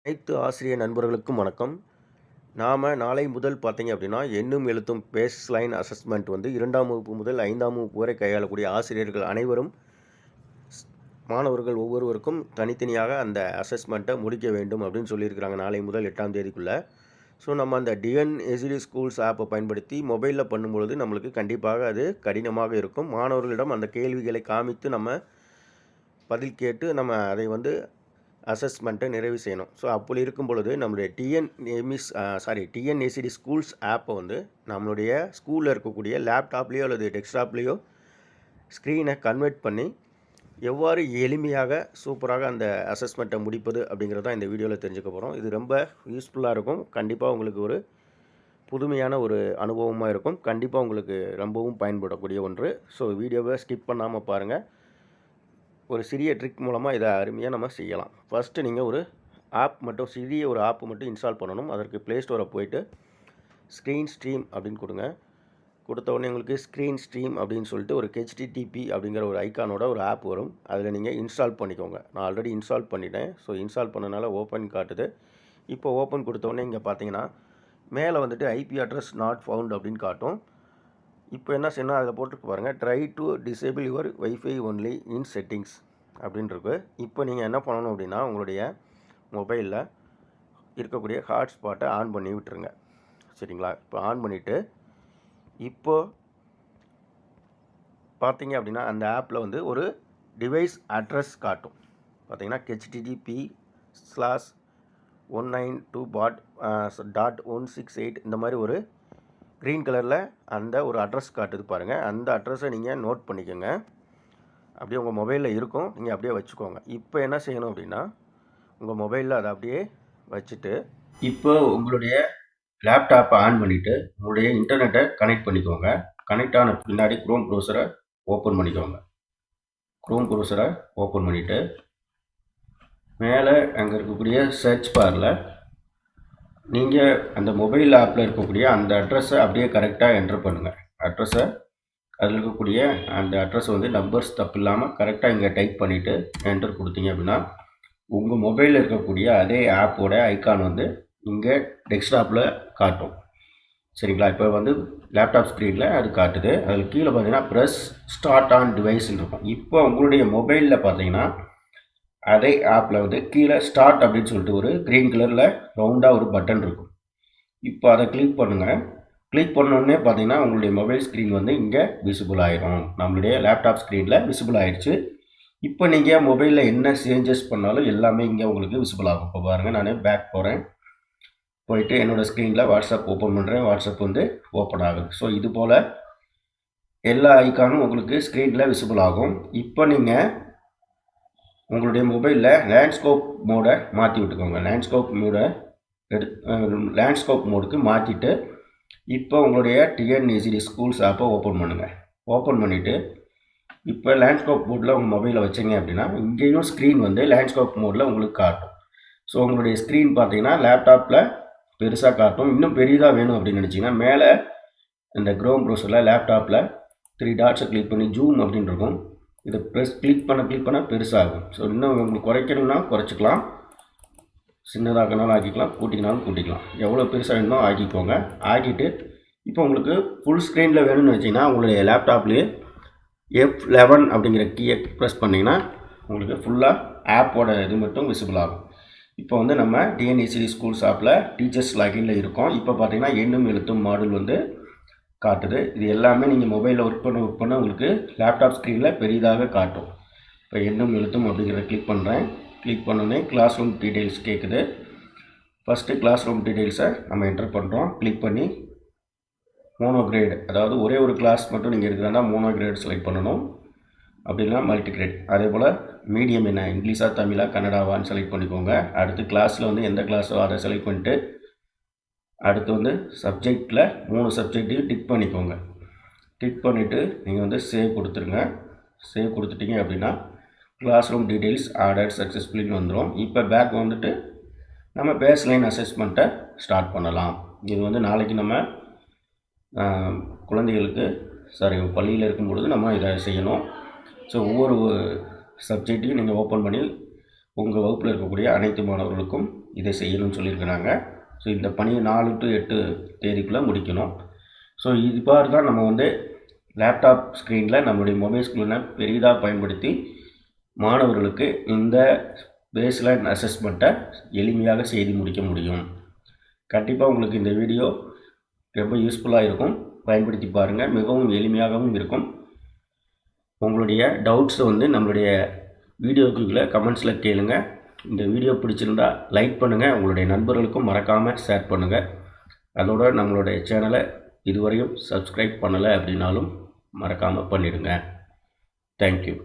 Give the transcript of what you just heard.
அனைத்து ஆசிரியர் நண்பர்களுக்கும் வணக்கம். நாம் நாளை முதல் பார்த்தீங்க அப்படின்னா எண்ணும் எழுத்தும் பேஸ்லைன் அசஸ்மெண்ட் வந்து 2ஆம் வகுப்பு முதல் 5ஆம் வகுப்பு வரை கையாளக்கூடிய ஆசிரியர்கள் அனைவரும் மாணவர்கள் ஒவ்வொருவருக்கும் தனித்தனியாக அந்த அசஸ்மெண்ட்டை முடிக்க வேண்டும் அப்படின்னு சொல்லியிருக்கிறாங்க நாளை முதல் 8ஆம் தேதிக்குள்ளே. ஸோ நம்ம அந்த Tnsed ஸ்கூல்ஸ் ஆப்பை பயன்படுத்தி மொபைலில் பண்ணும்பொழுது நம்மளுக்கு கண்டிப்பாக அது கடினமாக இருக்கும். மாணவர்களிடம் அந்த கேள்விகளை காமித்து நம்ம பதில் கேட்டு நம்ம அதை வந்து அசஸ்மெண்ட்டை நிறைவு செய்யணும். ஸோ அப்படி இருக்கும் பொழுது நம்மளுடைய Tnsed ஸ்கூல்ஸ் ஆப்பை வந்து நம்மளுடைய ஸ்கூலில் இருக்கக்கூடிய லேப்டாப்லேயோ அல்லது டெஸ்க்டாப்லேயோ ஸ்க்ரீனை கன்வெர்ட் பண்ணி எவ்வாறு எளிமையாக சூப்பராக அந்த அசஸ்மெண்ட்டை முடிப்பது அப்படிங்கிறத இந்த வீடியோவில் தெரிஞ்சுக்க போகிறோம். இது ரொம்ப யூஸ்ஃபுல்லாக இருக்கும். கண்டிப்பாக உங்களுக்கு ஒரு புதுமையான ஒரு அனுபவமாக இருக்கும். கண்டிப்பாக உங்களுக்கு ரொம்பவும் பயன்படக்கூடிய ஒன்று. ஸோ வீடியோவை ஸ்கிப் பண்ணாமல் பாருங்கள். ஒரு சிறிய ட்ரிக் மூலமாக இதை அருமையாக நம்ம செய்யலாம். ஃபஸ்ட்டு நீங்கள் ஒரு ஆப் மட்டும் சிறிய ஒரு ஆப் மட்டும் இன்ஸ்டால் பண்ணணும். அதற்கு ப்ளே ஸ்டோரை போயிட்டு ஸ்க்ரீன் ஸ்ட்ரீம் அப்படின்னு கொடுங்க. கொடுத்த உடனே உங்களுக்கு ஸ்க்ரீன் ஸ்ட்ரீம் அப்படின்னு சொல்லிட்டு ஒரு HTTP அப்படிங்கிற ஒரு ஐக்கானோட ஒரு ஆப் வரும். அதில் நீங்கள் இன்ஸ்டால் பண்ணிக்கோங்க. நான் ஆல்ரெடி இன்ஸ்டால் பண்ணிட்டேன். ஸோ இன்ஸ்டால் பண்ணனால ஓப்பன் காட்டுது. இப்போ ஓப்பன் கொடுத்தோடனே இங்கே பார்த்தீங்கன்னா மேலே வந்துட்டு IP அட்ரஸ் நாட் ஃபவுண்ட் அப்படின்னு காட்டும். இப்போ என்ன செய்யணும், அதில் போட்டுருக்கு பாருங்கள், try to disable your wifi only in settings அப்படின்ருக்கு. இப்போ நீங்கள் என்ன பண்ணணும் அப்படின்னா உங்களுடைய மொபைலில் இருக்கக்கூடிய ஹாட்ஸ்பாட்டை ஆன் பண்ணி விட்டுருங்க. சரிங்களா? இப்போ ஆன் பண்ணிவிட்டு இப்போது பார்த்தீங்க அப்படின்னா அந்த ஆப்பில் வந்து ஒரு டிவைஸ் அட்ரஸ் காட்டும். பார்த்தீங்கன்னா http:/192.168 இந்த மாதிரி ஒரு க்ரீன் கலரில் அந்த ஒரு அட்ரஸ் காட்டுது பாருங்கள். அந்த அட்ரஸை நீங்கள் நோட் பண்ணிக்கோங்க. அப்படியே உங்கள் மொபைலில் இருக்கும், நீங்கள் அப்படியே வச்சுக்கோங்க. இப்போ என்ன செய்யணும் அப்படின்னா உங்கள் மொபைலில் அதை அப்படியே வச்சுட்டு இப்போ உங்களுடைய லேப்டாப்பை ஆன் பண்ணிவிட்டு உங்களுடைய இன்டர்நெட்டை கனெக்ட் பண்ணிக்கோங்க. கனெக்ட் ஆன பின்னாடி க்ரோம் ப்ரௌசரை ஓப்பன் பண்ணிக்கோங்க. க்ரோம் ப்ரௌசரை ஓப்பன் பண்ணிவிட்டு மேலே அங்கே இருக்கக்கூடிய சர்ச் பாரில் நீங்கள் அந்த மொபைல் ஆப்பில் இருக்கக்கூடிய அந்த அட்ரஸை அப்படியே கரெக்டாக என்டர் பண்ணுங்கள். அட்ரஸை அதில் இருக்கக்கூடிய அந்த அட்ரஸை வந்து நம்பர்ஸ் தப்பு இல்லாமல் கரெக்டாக இங்கே டைப் பண்ணிவிட்டு என்டர் கொடுத்தீங்க அப்படின்னா உங்கள் மொபைலில் இருக்கக்கூடிய அதே ஆப்போட ஐக்கான் வந்து இங்கே டெஸ்க்டாப்பில் காட்டும். சரிங்களா? இப்போ வந்து லேப்டாப் ஸ்க்ரீனில் அது காட்டுது. அதில் கீழே பார்த்தீங்கன்னா ப்ரெஸ் ஸ்டார்ட் ஆன் டிவைஸ்ன்னு இருக்கும். இப்போ உங்களுடைய மொபைலில் பார்த்தீங்கன்னா அதே ஆப்பில் வந்து கீழே ஸ்டார்ட் அப்படின்னு சொல்லிட்டு ஒரு க்ரீன் கலரில் ரவுண்டாக ஒரு பட்டன் இருக்கும். இப்போ அதை கிளிக் பண்ணுங்கள். கிளிக் பண்ணோடனே பார்த்தீங்கன்னா உங்களுடைய மொபைல் ஸ்க்ரீன் வந்து இங்கே விசிபிள் ஆகிடும். நம்மளுடைய லேப்டாப் ஸ்க்ரீனில் விசிபிள் ஆகிடுச்சு. இப்போ நீங்கள் மொபைலில் என்ன சேஞ்சஸ் பண்ணாலும் எல்லாமே இங்கே உங்களுக்கு விசிபிள் ஆகும். இப்போ பாருங்கள், நான் பேக் போகிறேன். போயிட்டு என்னோடய ஸ்க்ரீனில் வாட்ஸ்அப் ஓப்பன் பண்ணுறேன். வாட்ஸ்அப் வந்து ஓப்பன் ஆகுது. ஸோ இது போல் எல்லா ஐக்கானும் உங்களுக்கு ஸ்க்ரீனில் விசிபிள் ஆகும். இப்போ நீங்கள் உங்களுடைய மொபைலில் லேண்ட்ஸ்கோப் மோடை மாற்றி விட்டுக்கோங்க. லேண்ட்ஸ்கோப் மோடுக்கு மாற்றிட்டு இப்போ உங்களுடைய Tnsed ஸ்கூல்ஸ் ஆப்பை ஓப்பன் பண்ணுங்கள். ஓப்பன் பண்ணிவிட்டு இப்போ லேண்ட்ஸ்கோப் மோடில் உங்கள் மொபைலை வச்சிங்க அப்படின்னா இங்கேயும் ஸ்க்ரீன் வந்து லேண்ட்ஸ்கோப் மோடில் உங்களுக்கு காட்டும். ஸோ உங்களுடைய ஸ்க்ரீன் பார்த்தீங்கன்னா லேப்டாப்பில் பெருசாக காட்டும். இன்னும் பெரியதாக வேணும் அப்படின்னு நினச்சிங்கன்னா மேலே இந்த க்ரோம் ப்ரௌசரில் லேப்டாப்பில் 3 டாட்ஸை கிளிக் பண்ணி ஜூம் அப்படின்னு இருக்கும். இதை கிளிக் பண்ண பெருசாகும். ஸோ இன்னும் உங்களுக்கு குறைக்கணும்னா குறைச்சிக்கலாம், சின்னதாகனாலும் ஆக்கிக்கலாம், கூட்டிக்கினாலும் கூட்டிக்கலாம். எவ்வளோ பெருசாக வேணுமோ ஆக்கிக்கோங்க. ஆக்கிட்டு இப்போ உங்களுக்கு ஃபுல் ஸ்க்ரீனில் வேணும்னு வச்சிங்கன்னா உங்களுடைய லேப்டாப்லேயே F11 அப்படிங்கிற கீயை ப்ரெஸ் பண்ணிங்கன்னா உங்களுக்கு ஃபுல்லாக ஆப்போட இது மட்டும் விசிபிள் ஆகும். இப்போ வந்து நம்ம Tnsed ஸ்கூல்ஸ் ஆப்பில் டீச்சர்ஸ் லாகின்ல இருக்கோம். இப்போ பார்த்தீங்கன்னா எண்ணும் எழுத்தும் மாடல் வந்து காட்டுது. இது எல்லாமே நீங்கள் மொபைலில் ஒர்க் பண்ண உங்களுக்கு லேப்டாப் ஸ்க்ரீனில் பெரிதாக காட்டும். இப்போ எண்ணும் எழுத்தும் அப்படிங்கிறத கிளிக் பண்ணுறேன். கிளிக் பண்ணோடனே கிளாஸ் ரூம் டீட்டெயில்ஸ் கேட்குது. ஃபஸ்ட்டு கிளாஸ் ரூம் டீட்டெயில்ஸை நம்ம என்டர் பண்ணுறோம். கிளிக் பண்ணி மோனோ கிரேட், அதாவது ஒரே ஒரு கிளாஸ் மட்டும் நீங்கள் எடுக்கிறதா மோனோ கிரேட் செலக்ட் பண்ணணும். அப்படின்னா மல்டி கிரேட். அதே போல் மீடியம் என்ன, இங்கிலீஷா தமிழா கன்னடாவான்னு செலக்ட் பண்ணிக்கோங்க. அடுத்து கிளாஸில் வந்து எந்த கிளாஸோ அதை செலக்ட் பண்ணிட்டு அடுத்து வந்து சப்ஜெக்டில் 3 சப்ஜெக்டையும் டிக் பண்ணிக்கோங்க. டிக் பண்ணிவிட்டு நீங்கள் வந்து சேவ் கொடுத்துருங்க. சேவ் கொடுத்துட்டீங்க அப்படின்னா கிளாஸ் ரூம் டீட்டெயில்ஸ் ஆர்டர் சக்ஸஸ்ஃபுல்லின்னு வந்துடும். இப்போ பேக் வந்துட்டு நம்ம பேஸ்லைன் அசஸ்மெண்ட்டை ஸ்டார்ட் பண்ணலாம். இது வந்து நாளைக்கு நம்ம குழந்தைகளுக்கு பள்ளியில் இருக்கும்பொழுது நம்ம இதை செய்யணும். ஸோ ஒவ்வொரு சப்ஜெக்டையும் நீங்கள் ஓப்பன் பண்ணி உங்கள் வகுப்பில் இருக்கக்கூடிய அனைத்து மாணவர்களுக்கும் இதை செய்யணும்னு சொல்லியிருக்கிறாங்க. ஸோ இந்த பணியை 4 to 8 தேதிக்குள்ளே முடிக்கணும். ஸோ இதுபாடு தான் நம்ம வந்து லேப்டாப் ஸ்க்ரீனில் நம்மளுடைய மொபைல் ஸ்க்ரீனை பெரிதாக பயன்படுத்தி மாணவர்களுக்கு இந்த பேஸ்லைன் அசஸ்மெண்ட்டை எளிமையாக செய்து முடிக்க முடியும். கண்டிப்பாக உங்களுக்கு இந்த வீடியோ ரொம்ப யூஸ்ஃபுல்லாக இருக்கும். பயன்படுத்தி பாருங்கள். மிகவும் எளிமையாகவும் இருக்கும். உங்களுடைய டவுட்ஸை வந்து நம்மளுடைய வீடியோக்குள்ளே கமெண்ட்ஸில் கேளுங்க. இந்த வீடியோ பிடிச்சிருந்தா லைக் பண்ணுங்கள். உங்களுடைய நண்பர்களுக்கும் மறக்காமல் ஷேர் பண்ணுங்கள். அதோட நம்மளுடைய சேனலை இதுவரையும் சப்ஸ்கிரைப் பண்ணலை அப்படின்னாலும் மறக்காமல் பண்ணிடுங்க. தேங்க்யூ.